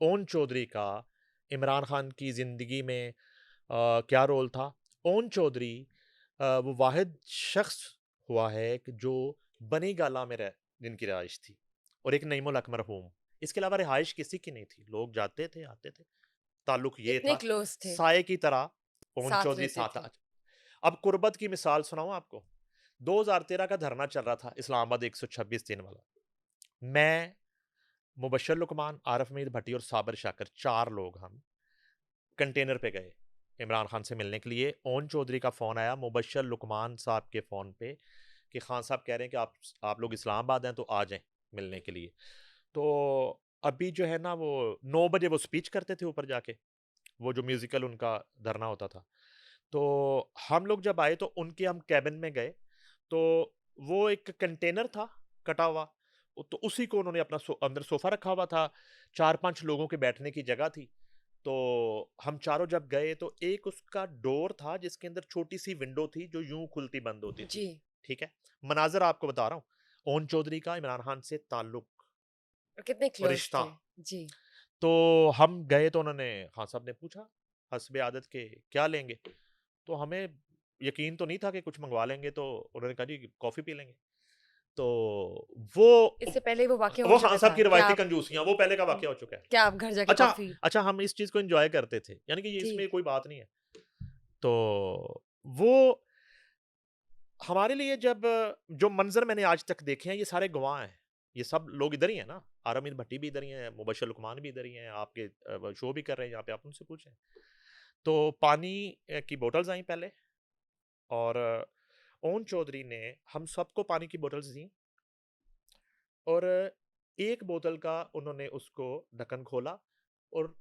Own Chaudhary का इमरान खान की ज़िंदगी में क्या रोल था? ओन चौधरी वो वाहिद शख्स हुआ है कि जो बनी गाला में रह जिनकी रहाइश थी और एक नईमुल हक मरहूम। इसके अलावा रिहाइश किसी की नहीं थी। लोग जाते थे, आते थे। ताल्लुक ये इतने था, क्लोज थे, साये की तरह ओन साथ चौधरी रहते साथ थे। अब कुर्बत की मिसाल सुनाऊँ आपको? 2013 का धरना चल रहा था इस्लामाबाद 126 दिन वाला। मैं, मुबश्शिर लुकमान, आरिफ मीर भट्टी और साबिर शाकिर 4 लोग हम कंटेनर पे गए इमरान खान से मिलने के लिए। ओन चौधरी का फ़ोन आया मुबश्शिर लुकमान साहब के फ़ोन पे कि खान साहब कह रहे हैं कि आप लोग इस्लामाबाद हैं तो आ जाएँ मिलने के लिए। तो अभी जो है ना वो 9 बजे वो स्पीच करते थे ऊपर जाके, वो जो म्यूज़िकल उनका धरना होता था। तो हम लोग जब आए तो उनके हम केबिन में गए, तो वो एक कंटेनर था कटा हुआ, तो उसी को उन्होंने अपना अंदर सोफ़ा रखा हुआ था, 4-5 लोगों के बैठने की जगह थी। तो हम चारों जब गए तो एक उसका डोर था जिसके अंदर छोटी-सी विंडो थी जो यूँ खुलती बंद होती थी, जी, ठीक है? मनाज़र आपको बता रहा हूँ, ओन चौधरी का इमरान खान से ताल्लुक और कितने और क्लोज रिश्ता। थे। जी, तो हम गए तो उन्होंने खान साहब ने पूछा हस्बे आदत के क्या लेंगे? तो हमें यकीन तो नहीं था कि कुछ मँगवा लेंगे, तो उन्होंने कहा जी कॉफ़ी पी लेंगे। तो वो इससे पहले वो वाक़या हो वो खान चुका साहब था। की रवायती कंजूसियाँ, वो पहले का वाक़या हो चुका है। क्या आप घर जाके अच्छा, कॉफ़ी अच्छा हम इस चीज़ को एन्जॉय करते थे, यानी कि ये जी, इसमें कोई बात नहीं है। तो वो हमारे लिए जब जो मंज़र मैंने आज तक देखे हैं, ये सारे गवाह हैं। ये सब लोग इधर ही हैं ना, आरामीर भट्टी भी इधर ही हैं, मुबश्शिर लुकमान भी इधर ही हैं, आपके शो भी कर रहे हैं यहाँ पे, आप उनसे पूछें। तो पानी की बॉटल्स आई पहले और ओन चौधरी ने हम सबको पानी की बॉटल्स दी और एक बोतल का उन्होंने उसको ढक्कन खोला और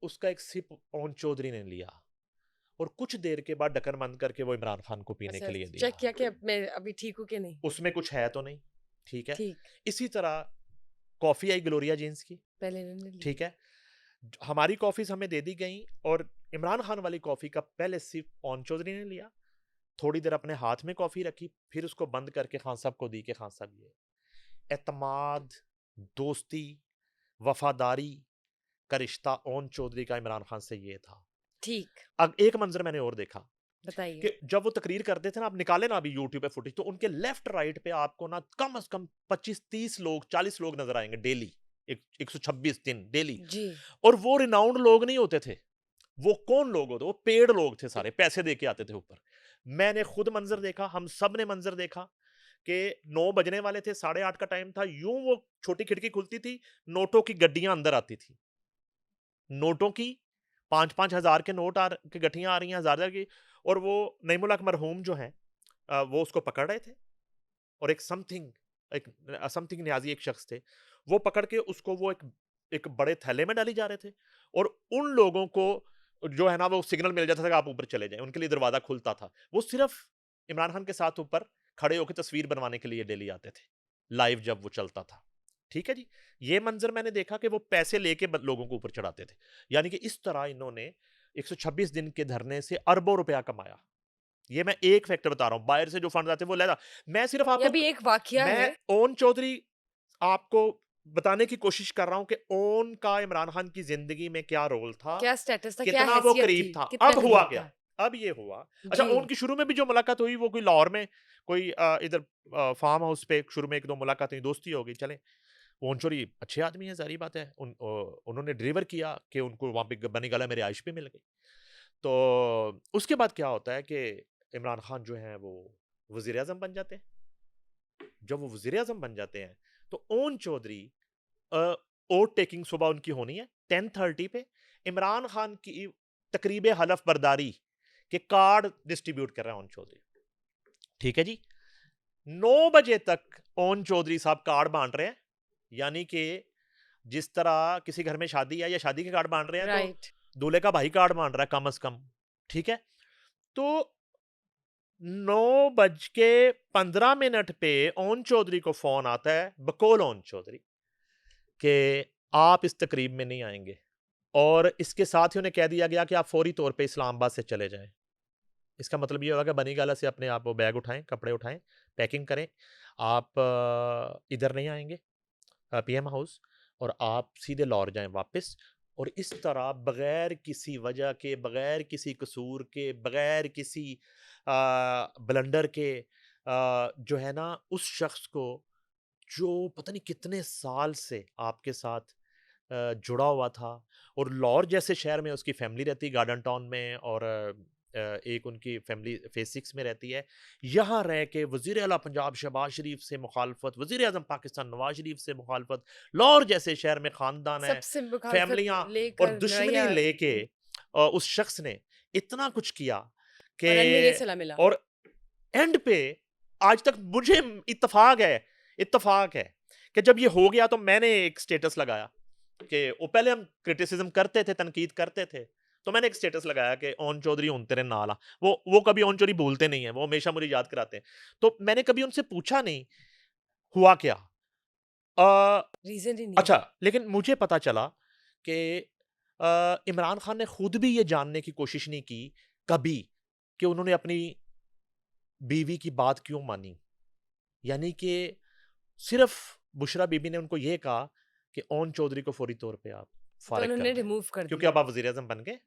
उसका एक सिप ओन चौधरी ने लिया और कुछ देर के बाद ढक्कन बंद करके वो इमरान खान को पीने अच्छा के लिए चेक दिया। किया कि अब मैं अभी ठीक हूँ कि नहीं? उसमें कुछ है तो नहीं, ठीक है। ठीक, इसी तरह कॉफ़ी आई ग्लोरिया जीन्स की, पहले इन्होंने ली। ठीक है। हमारी कॉफ़ीज़ हमें दे दी गई और इमरान खान वाली कॉफ़ी का पहले सिप ओन चौधरी ने लिया, थोड़ी देर अपने हाथ में कॉफ़ी रखी, फिर उसको बंद करके खान साहब को दी कि खान साहब ये एतमाद, दोस्ती, वफ़ादारी का रिश्ता ओन चौधरी का इमरान खान से ये था। ठीक, अब एक मंज़र मैंने और देखा बताइए। कि जब वो तकरीर करते थे ना, आप निकालें ना अभी यूट्यूब पे फुटेज, तो उनके लेफ्ट राइट पे आपको ना कम से कम 25-30 लोग, 40 लोग नज़र आएँगे डेली। 126 दिन डेली। जी, और वो रिनाउंड लोग नहीं होते थे। वो कौन लोग होते? वो पेड लोग थे सारे, पैसे दे के आते थे ऊपर। मैंने खुद मंज़र देखा, हम सब ने मंज़र देखा कि 9 बजने वाले थे, 8:30 का टाइम था, यूँ वो छोटी खिड़की खुलती थी, नोटों की गड्डियाँ अंदर आती थी। नोटों की 5-5 हज़ार के नोट की गठियाँ आ रही हैं, हज़ार-हज़ार की, और वो नईमुल हक मरहूम जो हैं वो उसको पकड़ रहे थे और समथिंग न्याज़ी एक शख्स थे, वो पकड़ के उसको वो एक एक बड़े थैले में डाली जा रहे थे और उन लोगों को जो है ना वो सिग्नल मिल जाता था कि आप ऊपर चले जाएँ, उनके लिए दरवाज़ा खुलता था। वो सिर्फ़ इमरान खान के साथ ऊपर खड़े होके तस्वीर बनवाने के लिए डेली आते थे, लाइव जब वो चलता था। ठीक है जी? ये मंज़र मैंने देखा कि वो पैसे लेके लोगों को ऊपर चढ़ाते थे। यानी कि इस तरह इन्होंने 126 दिन के धरने से अरबों रुपया कमाया। ये मैं एक फैक्टर बता रहा हूँ, बाहर से जो फंड आते हैं वो लहरा। मैं सिर्फ़ ये आपको अभी एक वाक़या मैं है। ओन चौधरी आपको बताने की कोशिश कर रहा हूँ कि ओन का इमरान खान की ज़िंदगी में क्या रोल था, क्या स्टेटस था, क्या कितना वो हैसियत करीब थी, था। कितना अब हुआ करीब क्या? था? अब ये हुआ। अच्छा, जी, ओन की शुरू में भी जो मुलाकात हुई वो कोई लाहौर में कोई इधर फार्म हाउस पे शुरू में 1-2 मुलाकात हुई, दोस्ती हो गई, चलें। ओन चौधरी अच्छे आदमी हैं, ज़ाहिर-सी बात है। उन्होंने डिलीवर किया कि उनको वहाँ पे बनी-गला में रिहाइश भी मिल गई। तो उसके बाद क्या होता है कि इमरान खान जो हैं वो वज़ीर-ए-आज़म बन जाते हैं। जब वो वज़ीर-ए-आज़म बन जाते हैं, तो ओन चौधरी अ, ओथ टेकिंग सुबह उनकी होनी है 10:30 पे। इमरान खान की तकरीब हलफ बर्दारी के कार्ड डिस्ट्रीब्यूट कर रहे हैं ओन चौधरी। ठीक है जी? 9 बजे तक ओन चौधरी साहब कार्ड बाँट रहे हैं। यानी कि जिस तरह किसी घर में शादी है या शादी के कार्ड बाँट रहे हैं, तो राइट। दूल्हे का भाई कार्ड बाँट रहा है कम से कम। ठीक है? तो 9:15 पे ओन चौधरी को फ़ोन आता है, बकौल ओन चौधरी, कि आप इस तकरीब में नहीं आएँगे और इसके साथ ही उन्हें कह दिया गया कि आप फ़ौरी तौर पे इस्लामाबाद से चले जाएँ। इसका मतलब ये होगा कि बनीगाला से अपने आप वो बैग उठाएँ, कपड़े उठाएँ, पैकिंग करें। आप इधर नहीं आएँगे पीएम हाउस, और आप सीधे लाहौर जाएँ वापस। और इस तरह बगैर किसी वजह के, बगैर किसी कसूर के, बगैर किसी ब्लंडर के जो है ना उस शख्स को जो पता नहीं कितने साल से आपके साथ जुड़ा हुआ था और लाहौर जैसे शहर में उसकी फैमिली रहती है गार्डन टाउन में और एक उनकी फैमिली फेज 6 में रहती है। यहाँ रह के वज़ीर आला पंजाब शहबाज शरीफ से मुखालफत, वज़ीर आज़म पाकिस्तान नवाज शरीफ से मुखालफत, लाहौर जैसे शहर में ख़ानदान है, सबसे मुखालफत फैमिलियाँ और लेकर दुश्मनी लड़ाइयाँ लेके की उस शख्स ने इतना कुछ किया कि और एंड में ये सलाह मिला। और एंड पे आज तक मुझे इत्तेफाक है कि जब ये हो गया तो मैंने एक स्टेटस लगाया कि वो पहले हम क्रिटिसिज्म करते थे, तनकीद करते थे। तो मैंने एक स्टेटस लगाया कि ओन चौधरी हुन तेरे नाल आ। वो कभी ओन चौधरी भूलते नहीं हैं, वो हमेशा मुझे याद कराते हैं। तो मैंने कभी उनसे पूछा नहीं, हुआ क्या? अ, रीज़न ही नहीं अच्छा, था। लेकिन मुझे पता चला कि इमरान खान ने खुद भी ये जानने की कोशिश नहीं की कभी कि उन्होंने अपनी बीवी की बात क्यों मानी। यानी कि सिर्फ़ बुशरा बीबी ने उनको ये कहा कि ओन चौधरी को फौरी तौर पे आप तो फ़ारिग कर उन्होंने दें, रिमूव कर क्योंकि दिया। अब आप वज़ीर-ए-आज़म बन गए।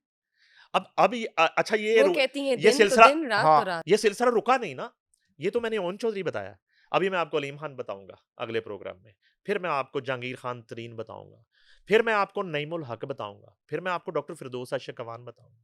अब ये अच्छा वो कहती हैं ये दिन तो सिलसिला दिन, रात तो हाँ, रात। ये सिलसिला रुका नहीं ना। ये तो मैंने ओन चौधरी बताया। अभी मैं आपको अलीम खान बताऊँगा अगले प्रोग्राम में। फिर मैं आपको जहांगीर खान तरीन बताऊँगा। फिर मैं आपको नईमुल हक बताऊँगा। फिर मैं आपको डॉक्टर फिरदौस अशक कवान बताऊँगा।